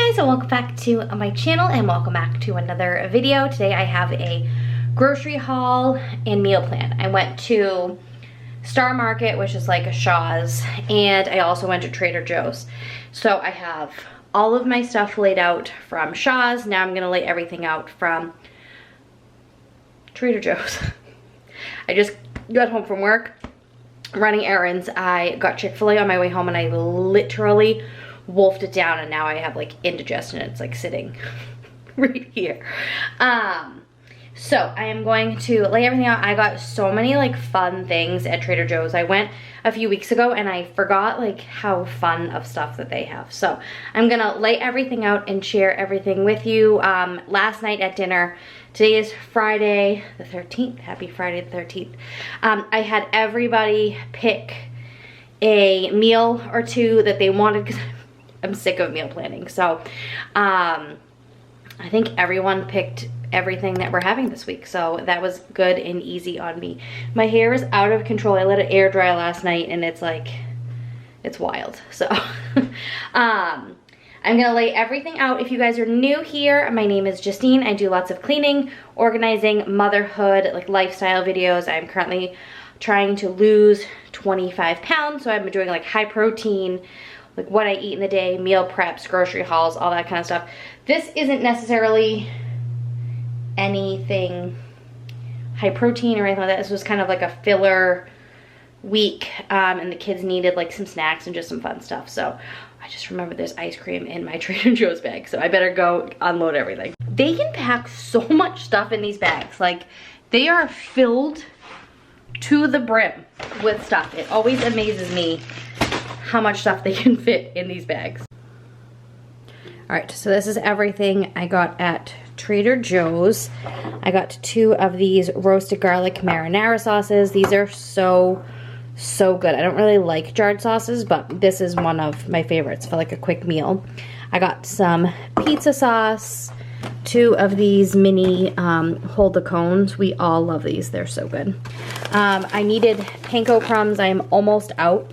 guys, and welcome back to my channel and welcome back to another video. Today I have a grocery haul and meal plan. I went to Star Market, which is like a Shaw's, and I also went to Trader Joe's. So I have all of my stuff laid out from Shaw's. Now I'm gonna lay everything out from Trader Joe's. I just got home from work, running errands. I got Chick-fil-A on my way home and I literally wolfed it down, and now I have like indigestion. It's like sitting right here. So I am going to lay everything out. I got so many like fun things at Trader Joe's. I went a few weeks ago and I forgot like how fun of stuff that they have. So I'm gonna lay everything out and share everything with you. Last night at dinner, today is Friday the 13th. Happy Friday the 13th. I had everybody pick a meal or two that they wanted because I'm sick of meal planning. So I think everyone picked everything that we're having this week, so that was good and easy on me. My hair is out of control. I let it air dry last night and it's like, it's wild. So I'm gonna lay everything out. If you guys are new here, my name is Justine. I do lots of cleaning, organizing, motherhood, like lifestyle videos. I'm currently trying to lose 25 pounds, so I've been doing like high protein, like what I eat in the day, meal preps, grocery hauls, all that kind of stuff. This isn't necessarily anything high protein or anything like that. This was kind of like a filler week, and the kids needed like some snacks and just some fun stuff. So I just remembered there's ice cream in my Trader Joe's bag, so I better go unload everything. They can pack so much stuff in these bags. Like, they are filled to the brim with stuff. It always amazes me how much stuff they can fit in these bags. All right, so this is everything I got at Trader Joe's. I got 2 of these roasted garlic marinara sauces. These are so good. I don't really like jarred sauces, but this is one of my favorites for like a quick meal. I got some pizza sauce, 2 of these mini hold the cones. We all love these. They're so good. I needed panko crumbs. I am almost out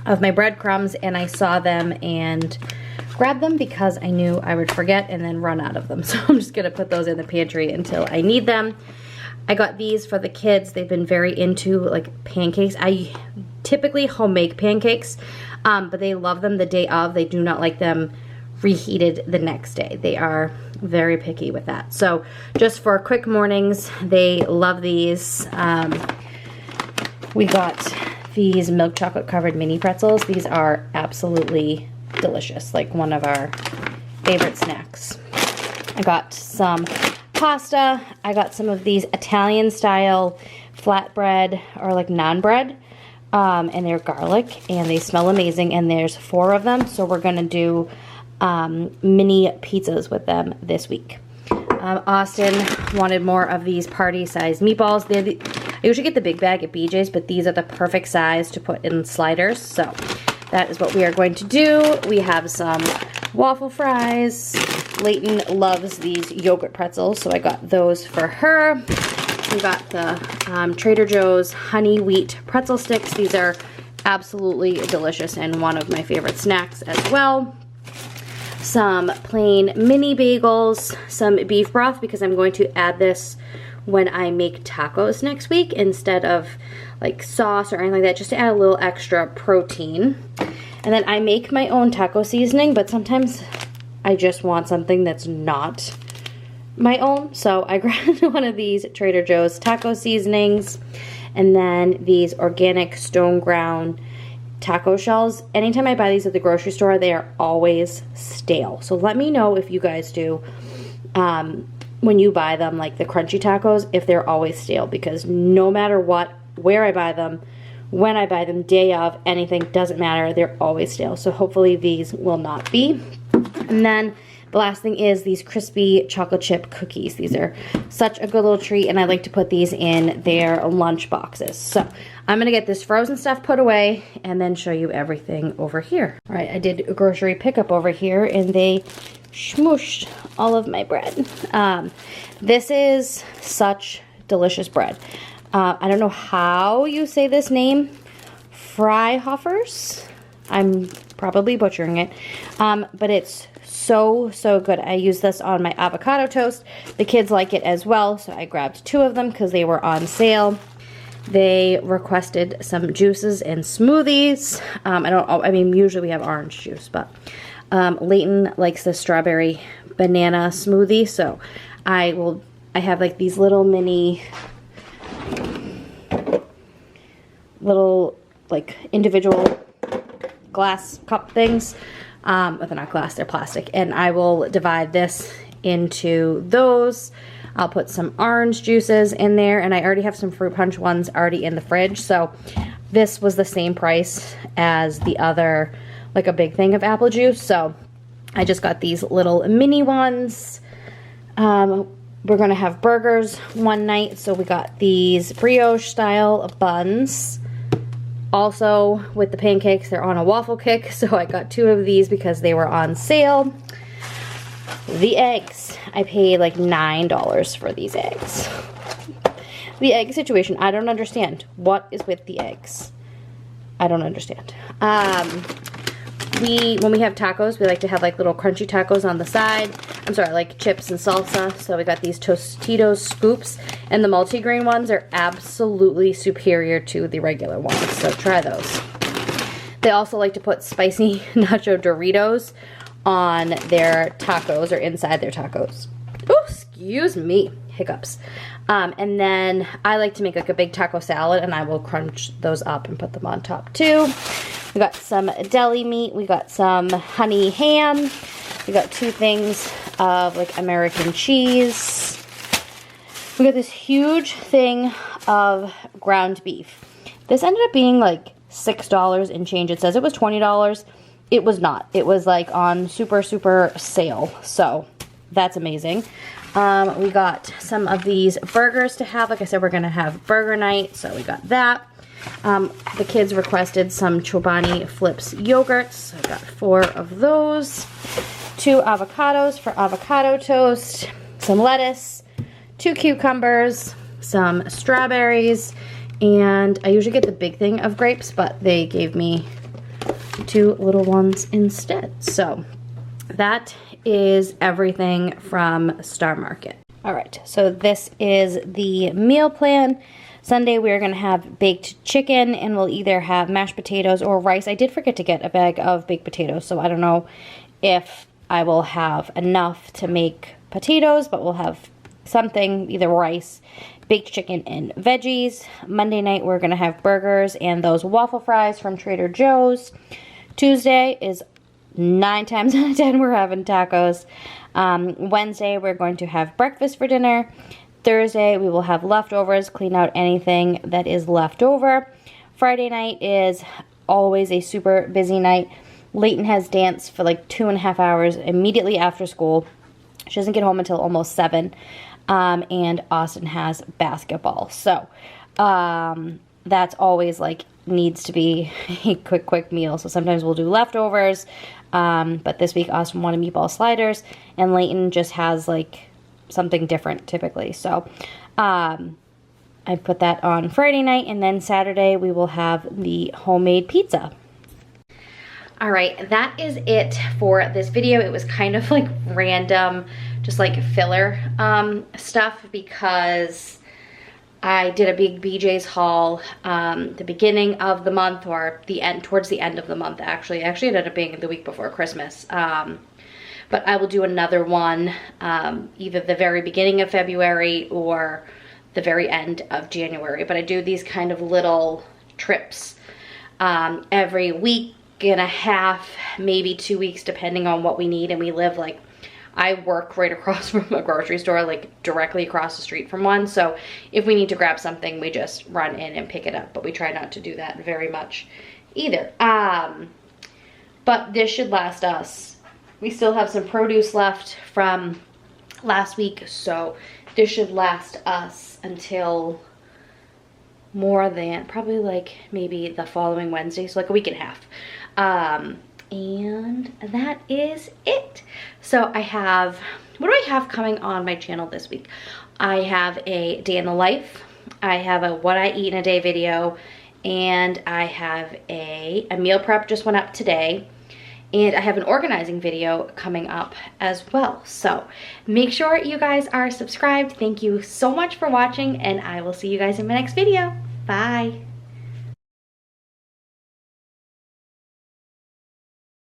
of my breadcrumbs, and I saw them and grabbed them because I knew I would forget and then run out of them. So I'm just gonna put those in the pantry until I need them. I got these for the kids. They've been very into like pancakes. I typically home make pancakes, but they love them the day of. They do not like them reheated the next day. They are very picky with that. So just for quick mornings, they love these. We got these milk chocolate covered mini pretzels. These are absolutely delicious, like one of our favorite snacks. I got some pasta. I got some of these Italian style flatbread or like naan bread, and they're garlic and they smell amazing, and there's 4 of them, so we're gonna do mini pizzas with them this week. Austin wanted more of these party sized meatballs. I usually get the big bag at BJ's, but these are the perfect size to put in sliders, so that is what we are going to do. We have some waffle fries. Layton loves these yogurt pretzels, so I got those for her. We got the Trader Joe's honey wheat pretzel sticks. These are absolutely delicious and one of my favorite snacks as well. Some plain mini bagels, some beef broth because I'm going to add this when I make tacos next week instead of like sauce or anything like that, just to add a little extra protein. And then I make my own taco seasoning, but sometimes I just want something that's not my own. So I grabbed one of these Trader Joe's taco seasonings, and then these organic stone ground taco shells. Anytime I buy these at the grocery store, they are always stale. So let me know if you guys do, when you buy them, like the crunchy tacos, if they're always stale, because no matter what, where I buy them, when I buy them, day of, anything, doesn't matter, they're always stale. So hopefully these will not be. And then the last thing is these crispy chocolate chip cookies. These are such a good little treat, and I like to put these in their lunch boxes. So I'm gonna get this frozen stuff put away and then show you everything over here. All right, I did a grocery pickup over here, and they smooshed all of my bread. This is such delicious bread. I don't know how you say this name. Freihofer's I'm probably butchering it, but it's so good. I use this on my avocado toast. The kids like it as well, so I grabbed 2 of them because they were on sale. They requested some juices and smoothies. I mean, usually we have orange juice, but Leighton likes the strawberry banana smoothie, so I have like these little mini, like individual glass cup things, but they're not glass, they're plastic, and I will divide this into those. I'll put some orange juices in there, and I already have some fruit punch ones already in the fridge, so this was the same price as the other, like a big thing of apple juice, so I just got these little mini ones. We're gonna have burgers one night, so we got these brioche style buns. Also, with the pancakes, they're on a waffle kick, so I got 2 of these because they were on sale. The eggs, I paid like $9 for these eggs. The egg situation, I don't understand. What is with the eggs? I don't understand. When we have tacos, we like to have like little crunchy tacos on the side. I'm sorry, like chips and salsa. So we got these Tostitos scoops, and the multigrain ones are absolutely superior to the regular ones, so try those. They also like to put spicy nacho Doritos on their tacos or inside their tacos. Oh, excuse me, hiccups. And then I like to make like a big taco salad, and I will crunch those up and put them on top too. We got some deli meat. We got some honey ham. We got 2 things of like American cheese. We got this huge thing of ground beef. This ended up being like $6 and change. It says it was $20. It was not. It was like on super sale. So that's amazing. We got some of these burgers to have. Like I said, we're going to have burger night. So we got that. The kids requested some Chobani Flips yogurts. So I got 4 of those. 2 avocados for avocado toast. Some lettuce. 2 cucumbers. Some strawberries. And I usually get the big thing of grapes, but they gave me 2 little ones instead. So that is everything from Star Market. All right, so this is the meal plan. Sunday we're gonna have baked chicken, and we'll either have mashed potatoes or rice. I did forget to get a bag of baked potatoes, so I don't know if I will have enough to make potatoes, but we'll have something, either rice, baked chicken, and veggies. Monday night we're gonna have burgers and those waffle fries from Trader Joe's. Tuesday is 9 times out of 10 we're having tacos. Wednesday we're going to have breakfast for dinner. Thursday we will have leftovers, clean out anything that is left over. Friday night is always a super busy night. Leighton has dance for like 2.5 hours immediately after school. She doesn't get home until almost 7. And Austin has basketball. So that's always like needs to be a quick meal. So sometimes we'll do leftovers. But this week Austin wanted meatball sliders, and Leighton just has like something different typically. So I put that on Friday night, and then Saturday we will have the homemade pizza. All right, that is it for this video. It was kind of like random, just like filler stuff, because I did a big BJ's haul the beginning of the month, or the end, towards the end of the month actually. Actually, it ended up being the week before Christmas. But I will do another one either the very beginning of February or the very end of January. But I do these kind of little trips every week and a half, maybe 2 weeks, depending on what we need. And we live like, I work right across from a grocery store, like directly across the street from one. So if we need to grab something, we just run in and pick it up. But we try not to do that very much either. But this should last us. We still have some produce left from last week, so this should last us until more than probably like maybe the following Wednesday, so like a week and a half. And that is it. So I have, what do I have coming on my channel this week? I have a day in the life. I have a what I eat in a day video, and I have a meal prep just went up today, and I have an organizing video coming up as well. So make sure you guys are subscribed. Thank you so much for watching, and I will see you guys in my next video. Bye.